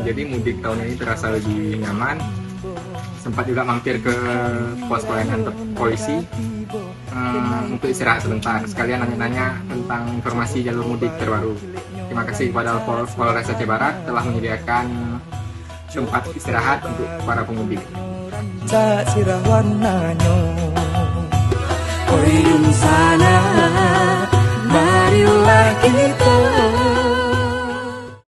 Jadi mudik tahun ini terasa lebih nyaman. Sempat juga mampir ke pos pelayanan polisi untuk istirahat sebentar. Sekalian nanya-nanya tentang informasi jalur mudik terbaru. Terima kasih kepada Polres Aceh Barat telah menyediakan tempat istirahat untuk para pemudik. Sana, marilah kita